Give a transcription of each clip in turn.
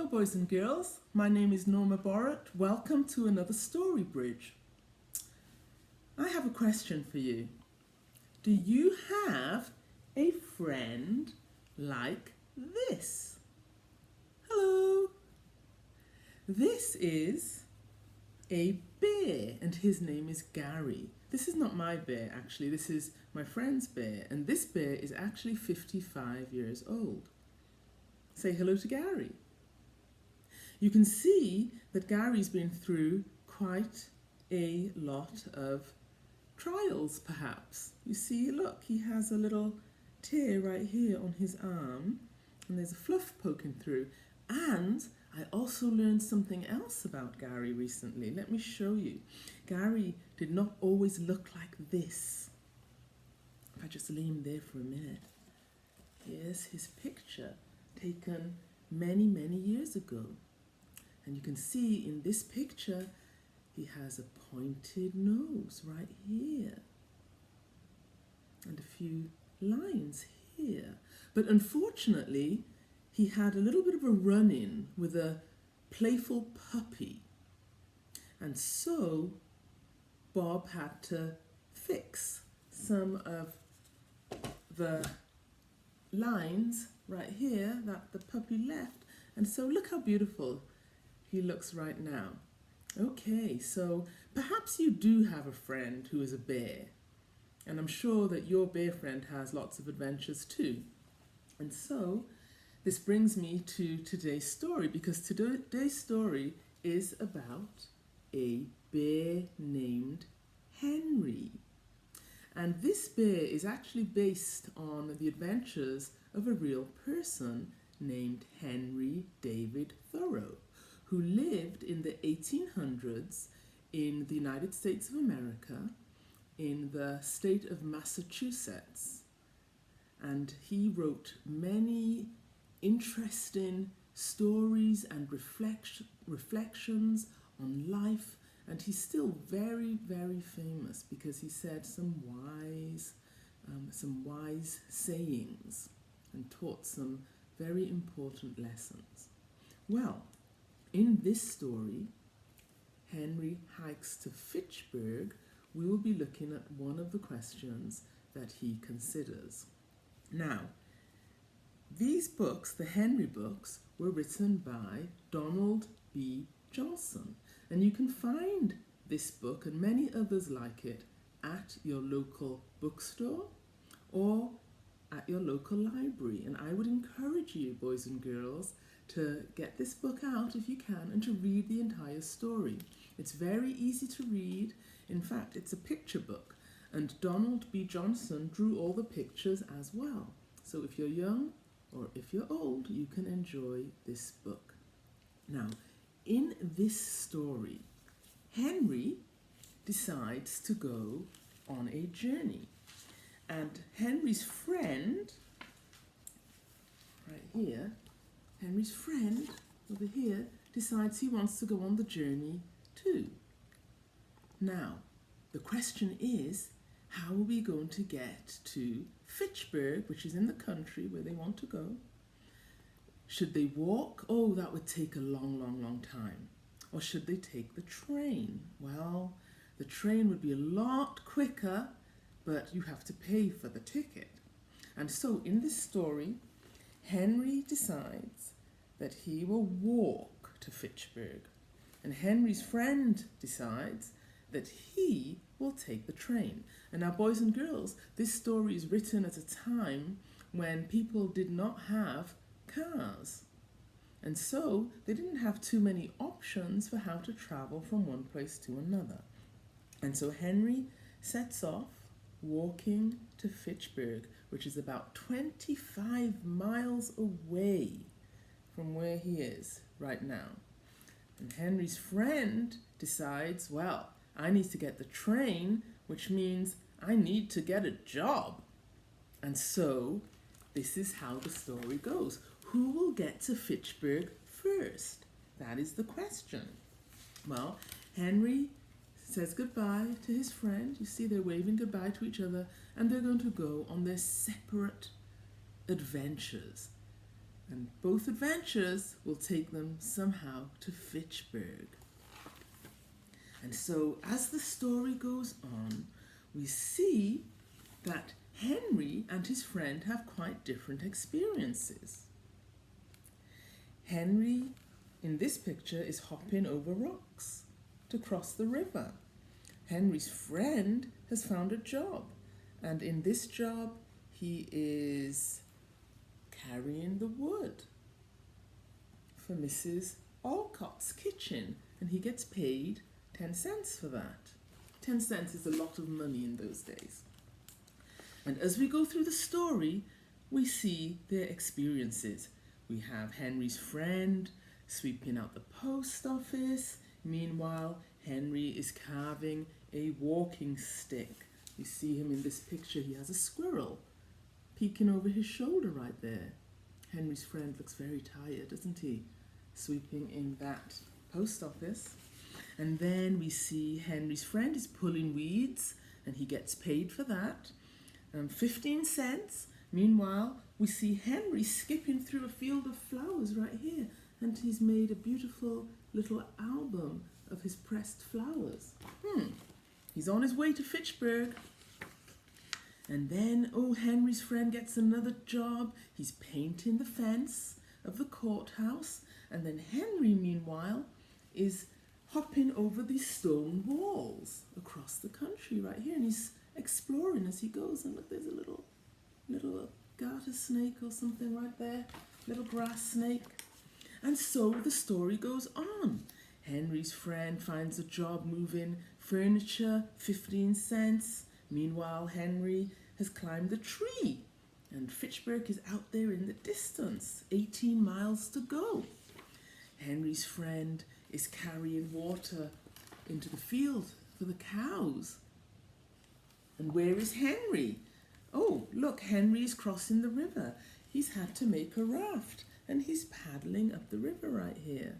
Hello boys and girls, my name is Norma Borrett. Welcome to another Story Bridge. I have a question for you. Do you have a friend like this? Hello. This is a bear and his name is Gary. This is not my bear actually, this is my friend's bear, and this bear is actually 55 years old. Say hello to Gary. You can see that Gary's been through quite a lot of trials, perhaps. You see, look, he has a little tear right here on his arm, and there's a fluff poking through. And I also learned something else about Gary recently. Let me show you. Gary did not always look like this. If I just lay him there for a minute. Here's his picture taken many, many years ago. And you can see in this picture, he has a pointed nose right here. And a few lines here. But unfortunately, he had a little bit of a run-in with a playful puppy. And so, Bob had to fix some of the lines right here that the puppy left. And so look how beautiful he looks right now. Okay, so perhaps you do have a friend who is a bear, and I'm sure that your bear friend has lots of adventures too. And so this brings me to today's story, because today's story is about a bear named Henry. And this bear is actually based on the adventures of a real person named Henry David Thoreau, who lived in the 1800s in the United States of America, in the state of Massachusetts. And he wrote many interesting stories and reflections on life, and he's still very, very famous because he said some wise sayings and taught some very important lessons. Well, in this story, Henry hikes to Fitchburg. We will be looking at one of the questions that he considers. Now, these books, the Henry books, were written by Donald B. Johnson. And you can find this book and many others like it at your local bookstore or at your local library. And I would encourage you, boys and girls, to get this book out if you can and to read the entire story. It's very easy to read. In fact, it's a picture book, and Donald B. Johnson drew all the pictures as well. So if you're young or if you're old, you can enjoy this book. Now, in this story, Henry decides to go on a journey. And Henry's friend, right here, Henry's friend over here decides he wants to go on the journey too. Now, the question is, how are we going to get to Fitchburg, which is in the country where they want to go? Should they walk? Oh, that would take a long, long, long time. Or should they take the train? Well, the train would be a lot quicker, but you have to pay for the ticket. And so in this story, Henry decides that he will walk to Fitchburg. And Henry's friend decides that he will take the train. And now, boys and girls, this story is written at a time when people did not have cars. And so they didn't have too many options for how to travel from one place to another. And so Henry sets off walking to Fitchburg, which is about 25 miles away from where he is right now. And Henry's friend decides, well, I need to get the train, which means I need to get a job. And so this is how the story goes. Who will get to Fitchburg first? That is the question. Well, Henry says goodbye to his friend. You see, they're waving goodbye to each other, and they're going to go on their separate adventures. And both adventures will take them somehow to Fitchburg. And so as the story goes on, we see that Henry and his friend have quite different experiences. Henry, in this picture, is hopping over rocks to cross the river. Henry's friend has found a job, and in this job he is carrying the wood for Mrs. Alcott's kitchen, and he gets paid 10 cents for that. 10 cents is a lot of money in those days. And as we go through the story, we see their experiences. We have Henry's friend sweeping out the post office. Meanwhile, Henry is carving a walking stick. You see him in this picture. He has a squirrel peeking over his shoulder right there. Henry's friend looks very tired, doesn't he? Sweeping in that post office. And then we see Henry's friend is pulling weeds, and he gets paid for that. 15 cents. Meanwhile, we see Henry skipping through a field of flowers right here, and he's made a beautiful little album of his pressed flowers. He's on his way to Fitchburg. And then, Henry's friend gets another job. He's painting the fence of the courthouse. And then Henry, meanwhile, is hopping over these stone walls across the country right here. And he's exploring as he goes. And look, there's a little garter snake or something right there. Little grass snake. And so the story goes on. Henry's friend finds a job moving furniture, 15 cents. Meanwhile, Henry has climbed the tree, and Fitchburg is out there in the distance, 18 miles to go. Henry's friend is carrying water into the field for the cows. And where is Henry? Oh, look, Henry is crossing the river. He's had to make a raft, and he's paddling up the river right here.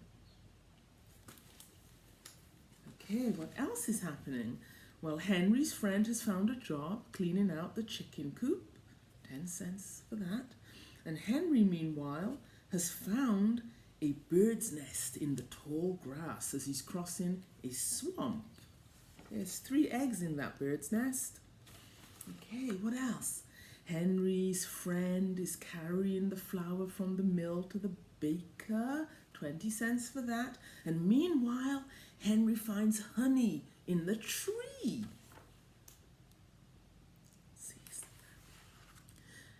Okay, what else is happening? Well, Henry's friend has found a job cleaning out the chicken coop, 10 cents for that. And Henry, meanwhile, has found a bird's nest in the tall grass as he's crossing a swamp. There's 3 eggs in that bird's nest. Okay, what else? Henry's friend is carrying the flour from the mill to the baker, 20 cents for that. And meanwhile, Henry finds honey in the tree.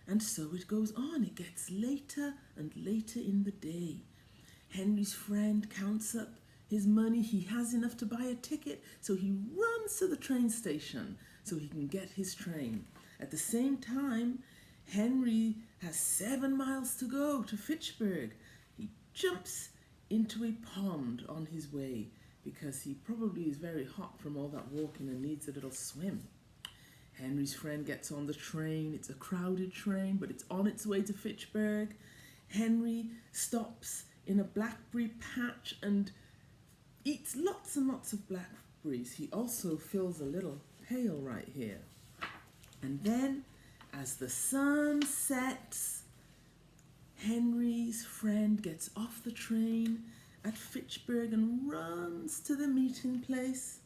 And so it goes on. It gets later and later in the day. Henry's friend counts up his money. He has enough to buy a ticket, so he runs to the train station so he can get his train. At the same time, Henry has 7 miles to go to Fitchburg. He jumps into a pond on his way because he probably is very hot from all that walking and needs a little swim. Henry's friend gets on the train. It's a crowded train, but it's on its way to Fitchburg. Henry stops in a blackberry patch and eats lots and lots of blackberries. He also fills a little pail right here. And then, as the sun sets, Henry's friend gets off the train at Fitchburg and runs to the meeting place.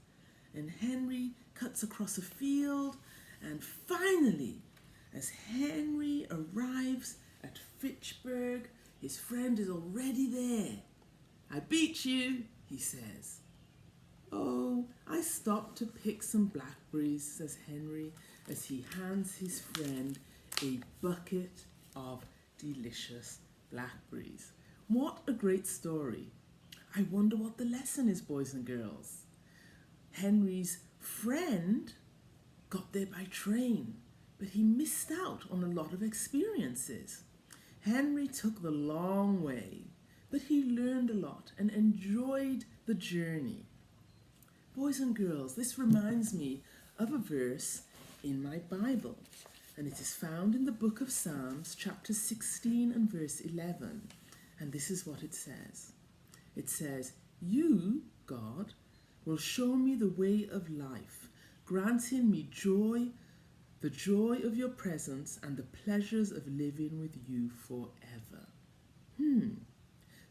And Henry cuts across a field, and finally, as Henry arrives at Fitchburg, his friend is already there. "I beat you," he says. "Oh, I stopped to pick some blackberries," says Henry, as he hands his friend a bucket of delicious blackberries. What a great story. I wonder what the lesson is, boys and girls. Henry's friend got there by train, but he missed out on a lot of experiences. Henry took the long way, but he learned a lot and enjoyed the journey. Boys and girls, this reminds me of a verse in my Bible, and it is found in the book of Psalms, chapter 16 and verse 11, and this is what it says. It says, "You, God, will show me the way of life, granting me joy, the joy of your presence and the pleasures of living with you forever."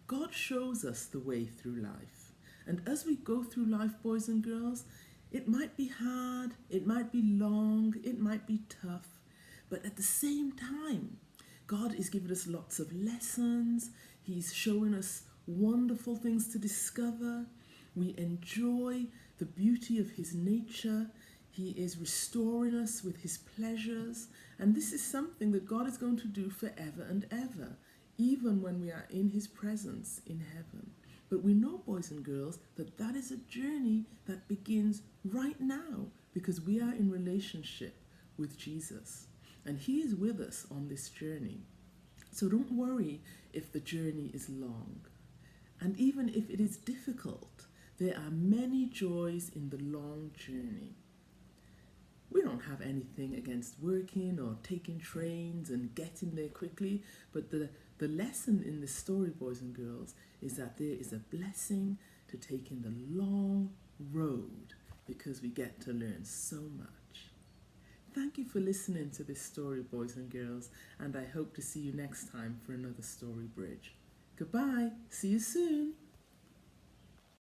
God shows us the way through life. And as we go through life, boys and girls, it might be hard, it might be long, it might be tough, but at the same time, God is giving us lots of lessons. He's showing us wonderful things to discover. We enjoy the beauty of His nature. He is restoring us with His pleasures. And this is something that God is going to do forever and ever, even when we are in His presence in heaven. But we know, boys and girls, that that is a journey that begins right now because we are in relationship with Jesus. And He is with us on this journey. So don't worry if the journey is long. And even if it is difficult, there are many joys in the long journey. We don't have anything against working or taking trains and getting there quickly, but the lesson in this story, boys and girls, is that there is a blessing to taking the long road because we get to learn so much. Thank you for listening to this story, boys and girls, and I hope to see you next time for another Story Bridge. Goodbye. See you soon.